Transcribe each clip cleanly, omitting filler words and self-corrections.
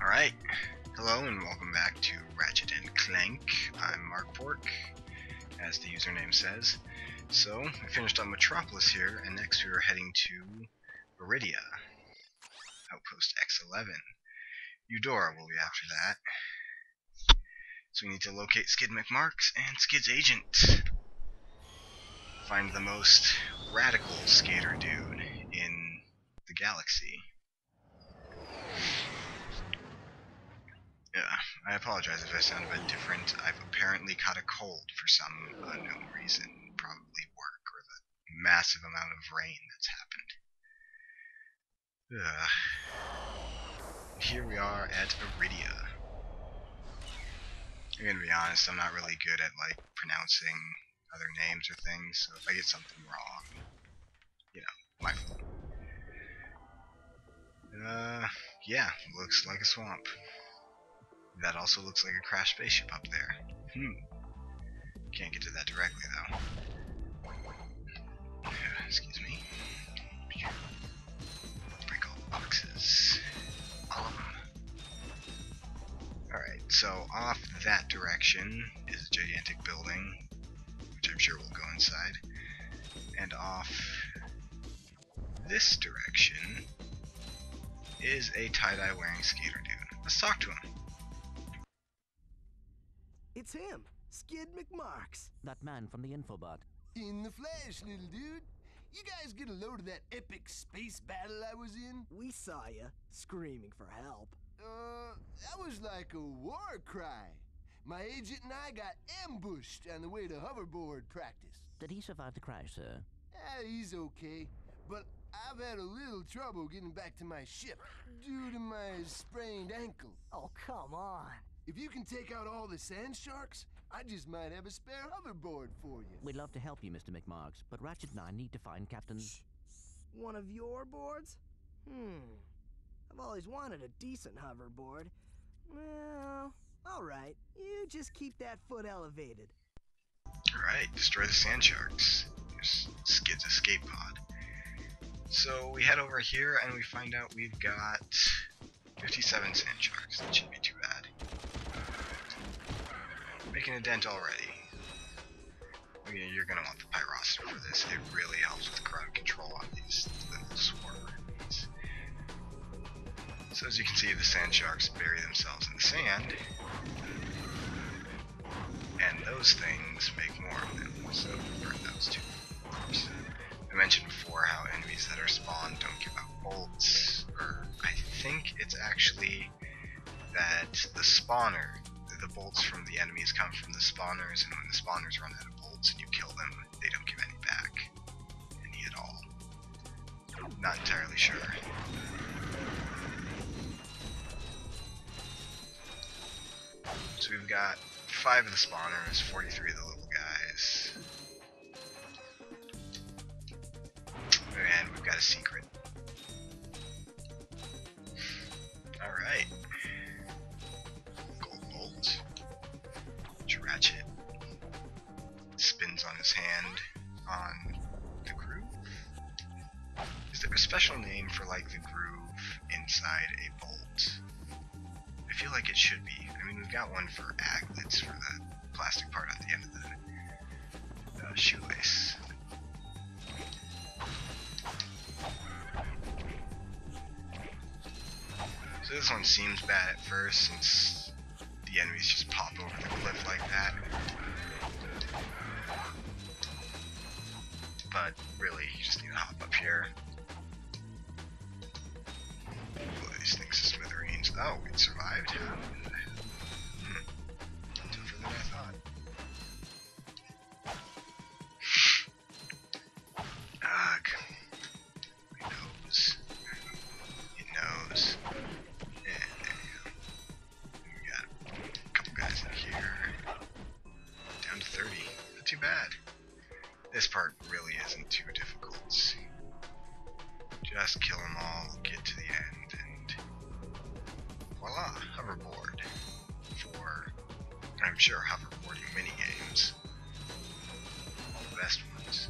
Alright, hello and welcome back to Ratchet and Clank. I'm Mark Pork, as the username says. So, we finished on Metropolis here, and next we are heading to Aridia, Outpost X11. Eudora will be after that. So we need to locate Skid McMarks and Skid's agent. Find the most radical skater dude in the galaxy. Yeah, I apologize if I sound a bit different. I've apparently caught a cold for some unknown reason. Probably work or the massive amount of rain that's happened. Here we are at Aridia. I'm gonna be honest, I'm not really good at like pronouncing other names or things, so if I get something wrong, you know, my fault. Yeah, looks like a swamp. That also looks like a crashed spaceship up there. Can't get to that directly though. Excuse me. Break all the boxes. All of them. Alright, so off that direction is a gigantic building, which I'm sure will go inside. And off this direction is a tie-dye wearing skater dude. Let's talk to him. It's him, Skid McMarks. That man from the infobot. In the flesh, little dude. You guys get a load of that epic space battle I was in? We saw ya, screaming for help. That was like a war cry. My agent and I got ambushed on the way to hoverboard practice. Did he survive the crash, sir? He's okay, but I've had a little trouble getting back to my ship due to my sprained ankle. Oh, come on. If you can take out all the sand sharks, I just might have a spare hoverboard for you. We'd love to help you, Mr. McMarks, but Ratchet and I need to find Captain... One of your boards? I've always wanted a decent hoverboard. Well, alright. You just keep that foot elevated. Alright, destroy the sand sharks. Here's Skid's escape pod. So we head over here and we find out we've got 57 sand sharks. That shouldn't be too bad. Making a dent already. You're gonna want the pyrocity for this. It really helps with crowd control on these little swarm enemies. So as you can see, the sand sharks bury themselves in the sand, and those things make more of them. So burn those too. I mentioned before how enemies that are spawned don't give out bolts, or I think it's actually that the spawner. The bolts from the enemies come from the spawners, and when the spawners run out of bolts and you kill them, they don't give any back. Any at all. Not entirely sure. So we've got 5 of the spawners, 43 of the little guys. And we've got a secret. Alright. Ratchet spins on his hand on the groove. Is there a special name for like the groove inside a bolt? I feel like it should be. I mean, we've got one for aglets for the plastic part at the end of the shoelace. So this one seems bad at first since the enemies just pop over the cliff like that. But really, you just need to hop up here. Blow these things to smithereens. Oh, it survived. Tougher than I thought. Ugh. He knows. He knows. Down to 30. Not too bad. This part really isn't too difficult. Just kill them all, get to the end, and voila, hoverboard. For, I'm sure, hoverboarding minigames. All the best ones.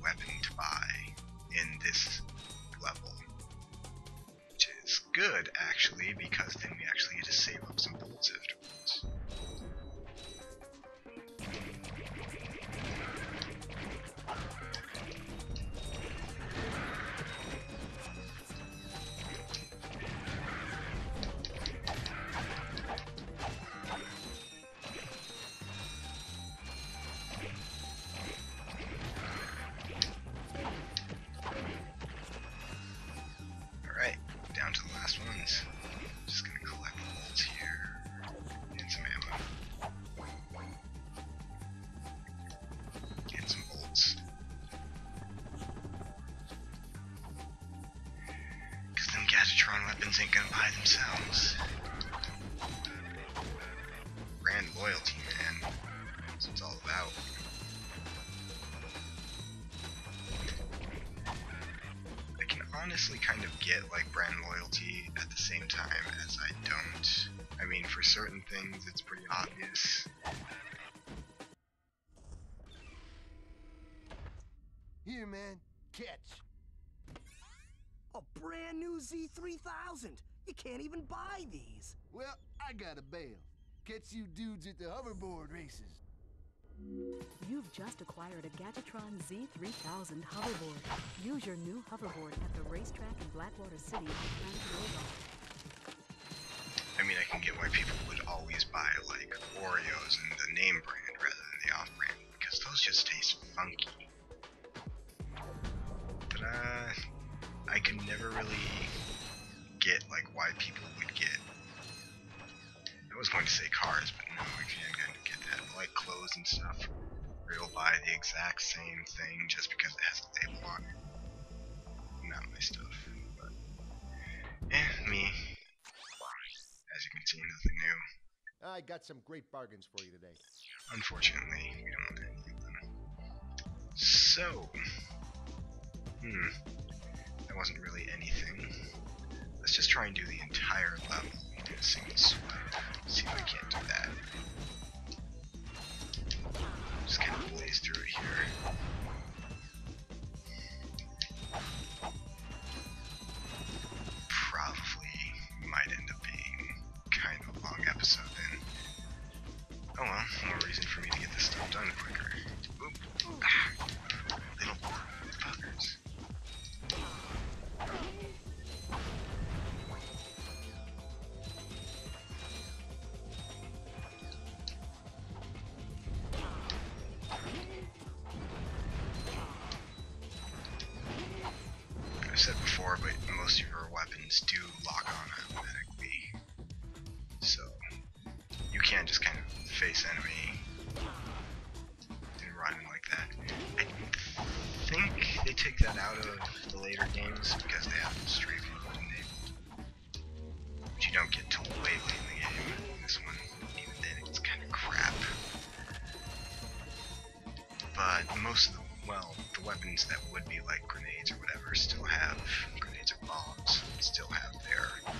weapon to buy in this level. Which is good, actually, because then we actually get to save up some bullets afterwards. Alright, down to the last ones. Just gonna collect the bolts here. And some ammo. And some bolts. Because them Gadgetron weapons ain't gonna buy themselves. Brand loyalty, man. That's what it's all about. Honestly kind of get like brand loyalty at the same time as I don't. I mean, for certain things it's pretty obvious. Here, man. Catch. A brand new Z3000. You can't even buy these. Well, I got a bail. Catch you dudes at the hoverboard races. You've just acquired a Gadgetron Z3000 hoverboard. Use your new hoverboard at the racetrack in Blackwater City on Planet Robot. I mean, I can get why people would always buy like Oreos and the name brand rather than the off-brand, because those just taste funky. But I could never really get like why people would get. I was going to say cars, but no, I can't kind of get that. But like clothes and stuff, where you'll buy the exact same thing just because it has a label on it. Not my stuff, but me. As you can see, nothing new. I got some great bargains for you today. Unfortunately, we don't want any of them. So, that wasn't really anything. Let's just try and do the entire level in a single swipe. See if I can't do that. Just kind of blaze through it here. Probably might end up being kind of a long episode then. Oh well, more reason for me to get this stuff done quicker. Oop. Ah, little fuckers. I've said before, but most of your weapons do lock on automatically. So, you can't just kind of face enemy and run like that. I think they take that out of the later games because they have strafe mode enabled. Which you don't get till way late in the game. This one, even then, it's kind of crap. But most of the, well, the weapons that would be like grenades or whatever still have, grenades or bombs, still have their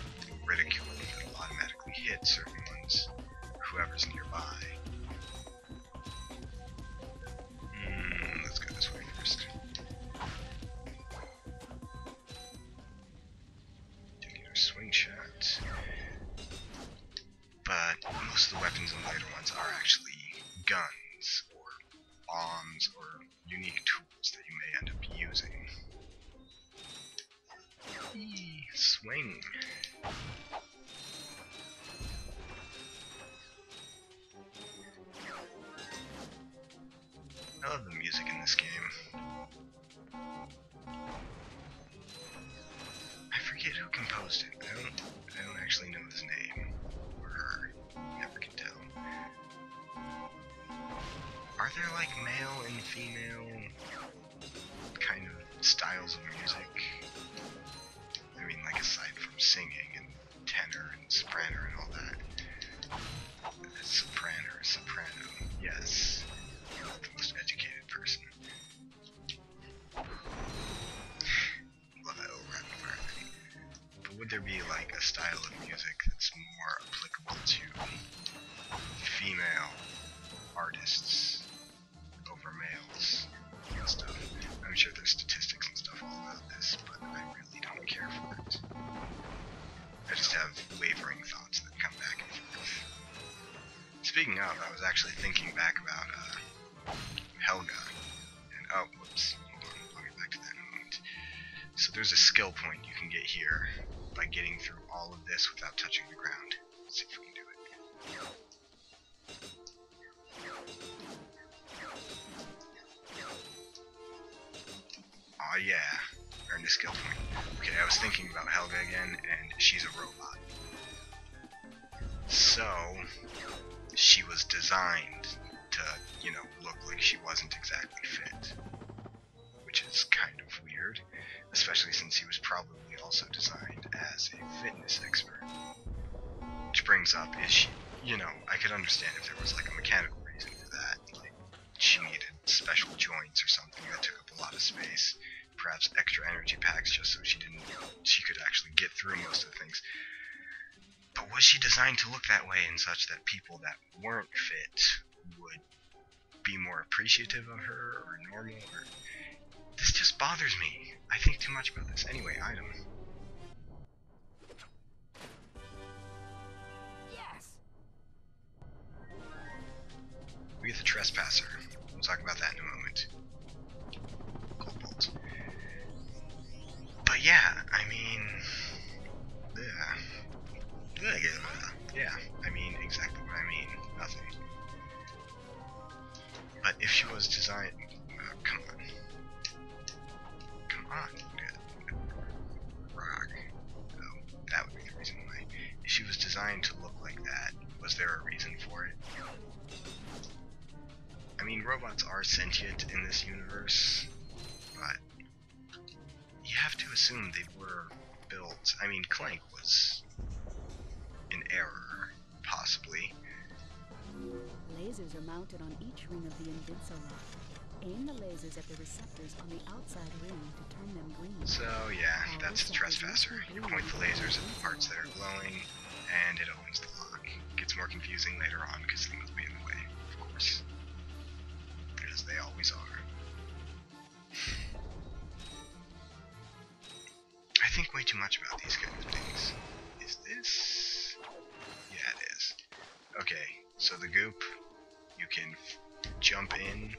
ridicule that will automatically hit certain ones, whoever's nearby. Let's go this way first. Taking our swing shot. But most of the weapons in the later ones are actually guns, or bombs, or unique tools that you may end up using. Eee, swing. I love the music in this game. I forget who composed it. I don't actually know his name. Or her. Never can tell. Are there like male and female kind of styles of music? I mean, like aside from singing and tenor and soprano and all that. Soprano. Yes. You're not the most educated person. Love that little rapid fire thing. But would there be like a style of music that's more applicable to female artists over males and stuff? I of, I was actually thinking back about Helga. And oh, whoops. Hold on, I'll get back to that in a moment. So there's a skill point you can get here by getting through all of this without touching the ground. Let's see if we can do it. Oh yeah, earned a skill point. Okay, I was thinking about Helga again, and she's a robot. So, she was designed to, you know, look like she wasn't exactly fit. Which is kind of weird, especially since he was probably also designed as a fitness expert. Which brings up, is she, you know, I could understand if there was like a mechanical reason for that, like she needed special joints or something that took up a lot of space, perhaps extra energy packs just so she could actually get through most of the things. But was she designed to look that way in such that people that weren't fit would be more appreciative of her or normal? Or this just bothers me. I think too much about this. Anyway, item. Yes! We get the trespasser. We'll talk about that in a moment. Cold bolt. But yeah, I mean, yeah, I mean exactly what I mean. Nothing. But if she was designed, come on, rock. Oh, that would be the reason why. If she was designed to look like that, was there a reason for it? I mean, robots are sentient in this universe, but you have to assume they were built. I mean, Clank was in error, possibly. Lasers are mounted on each ring of the Invincilock. Aim the lasers at the receptors on the outside ring to turn them green. So yeah, that's the trespasser. You point the lasers at the parts that are glowing, and it opens the lock. It gets more confusing later on because things will be in the way, of course. As they always are. I think way too much about these kind of things. Is this? Yeah, it is. Okay, so the goop, you can jump in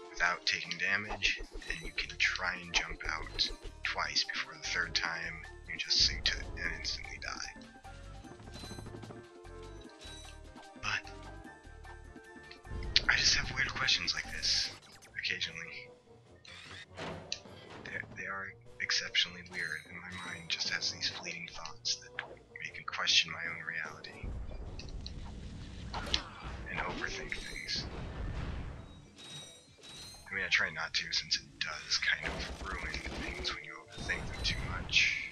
without taking damage, and you can try and jump out twice before the third time you just sink to it and instantly die. But I just have weird questions like this occasionally. They are exceptionally weird, and my mind just has these fleeting thoughts that make me question my own reality and overthink things. I mean, I try not to, since it does kind of ruin things when you overthink them too much.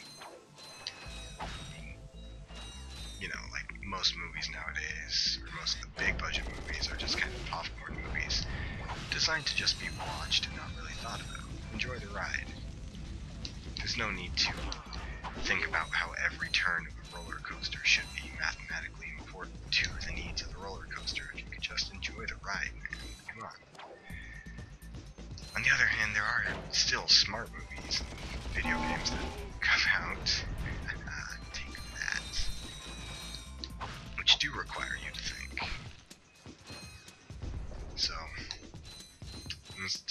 You know, like most movies nowadays, or most of the big budget movies, are just kind of popcorn movies, designed to just be watched and not really thought about. Enjoy the ride. There's no need to think about how every turn of a roller coaster should be mathematically important to the needs of the roller coaster. If you could just enjoy the ride, man. Come on. On the other hand, there are still smart movies and video games that come out. Take that. Which do require you to think. So,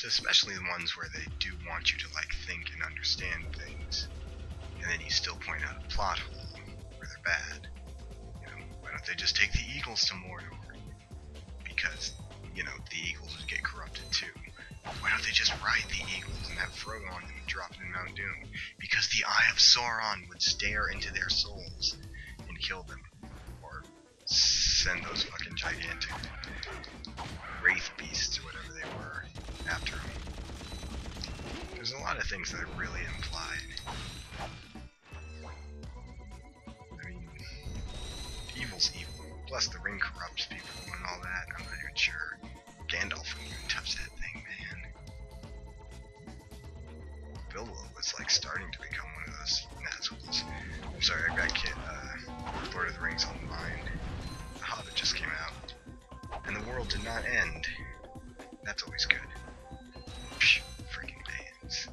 especially the ones where they do want you to like think and understand things, and then you still point out a plot hole where they're bad. You know, why don't they just take the Eagles to Mordor? Because, you know, the Eagles would get corrupted too. Why don't they just ride the Eagles and have Frodo on them and drop it in Mount Doom? Because the Eye of Sauron would stare into their souls and kill them. Or send those fucking gigantic wraith beasts or whatever they were after them. There's a lot of things that are really implied. I mean, evil's evil. Plus the ring corrupts people and all that. I'm not even sure Gandalf wouldn't even touch that thing, man. Bilbo was like starting to become one of those Nazguls. I'm sorry, I got Lord of the Rings on the mind. The Hobbit just came out, and the world did not end. That's always good. Psh, freaking bands.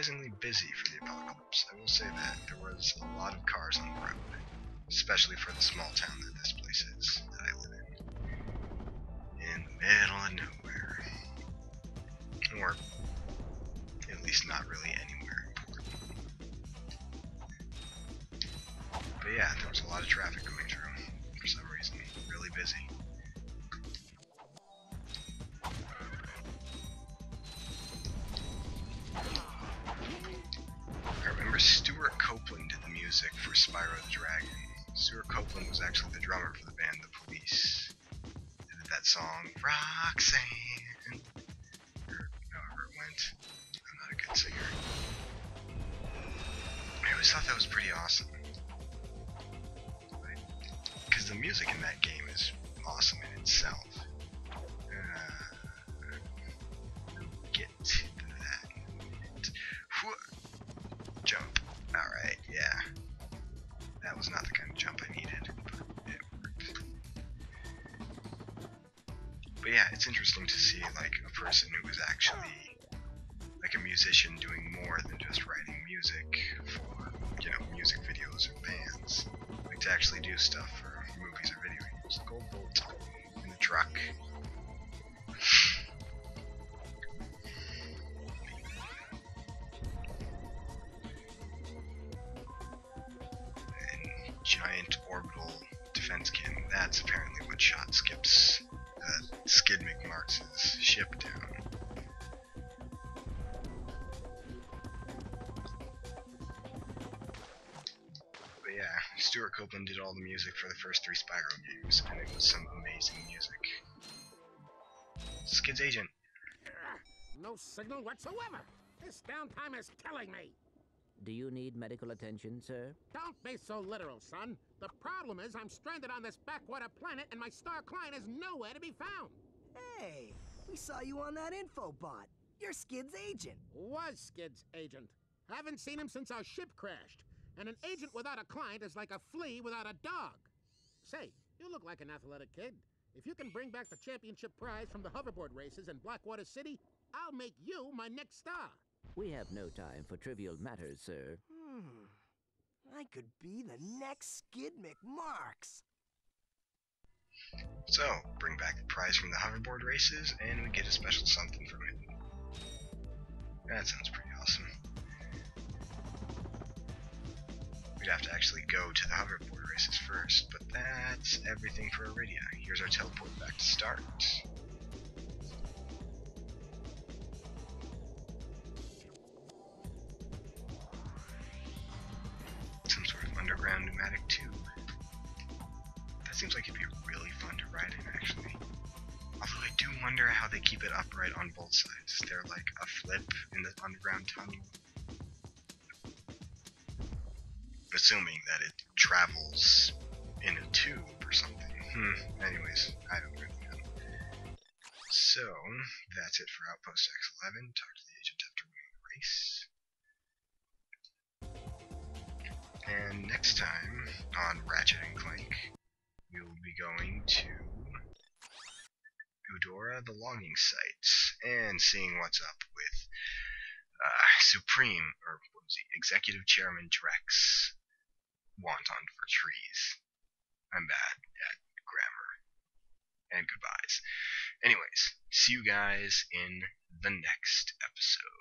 surprisingly busy for the apocalypse. I will say that. There was a lot of cars on the road, especially for the small town that this place is, that I live in the middle of nowhere. Or at least not really anywhere important. But yeah, there was a lot of traffic going through for some reason. Really busy. I remember Stuart Copeland did the music for Spyro the Dragon. Stuart Copeland was actually the drummer for the band The Police. They did that song, Roxanne, or however it went. I'm not a good singer. I always thought that was pretty awesome. Because the music in that game is awesome in itself. Get to that in a minute. Jump. Alright, yeah. That was not the kind of jump I needed, but it worked. But yeah, it's interesting to see like a person who is actually like a musician doing more than just writing music for, you know, music videos or bands. Like to actually do stuff for movies or video games. Gold Bolt in the truck. Giant orbital defense cannon. That's apparently what shot skips Skid McMarks' ship down. But yeah, Stuart Copeland did all the music for the first 3 Spyro games, and it was some amazing music. Skid's agent. No signal whatsoever. This downtime is killing me. Do you need medical attention, sir? Don't be so literal, son. The problem is I'm stranded on this backwater planet and my star client is nowhere to be found. Hey, we saw you on that info bot. You're Skid's agent. Was Skid's agent. Haven't seen him since our ship crashed. And an agent without a client is like a flea without a dog. Say, you look like an athletic kid. If you can bring back the championship prize from the hoverboard races in Blackwater City, I'll make you my next star. We have no time for trivial matters, sir. I could be the next Skid McMarks. So, bring back the prize from the hoverboard races, and we get a special something from it. That sounds pretty awesome. We'd have to actually go to the hoverboard races first, but that's everything for Aridia. Here's our teleport back to start. Some sort of underground pneumatic tube. That seems like it'd be really fun to ride in, actually. Although I do wonder how they keep it upright on both sides. Is there like a flip in the underground tunnel? Assuming that it travels in a tube or something. Anyways, I don't really know. So, that's it for Outpost X11. Talk to the agent after winning the race. And next time on Ratchet and Clank, we will be going to Eudora, the logging sites, and seeing what's up with Supreme, or what was he, Executive Chairman Drex. Wanton for trees. I'm bad at grammar. And goodbyes. Anyways, see you guys in the next episode.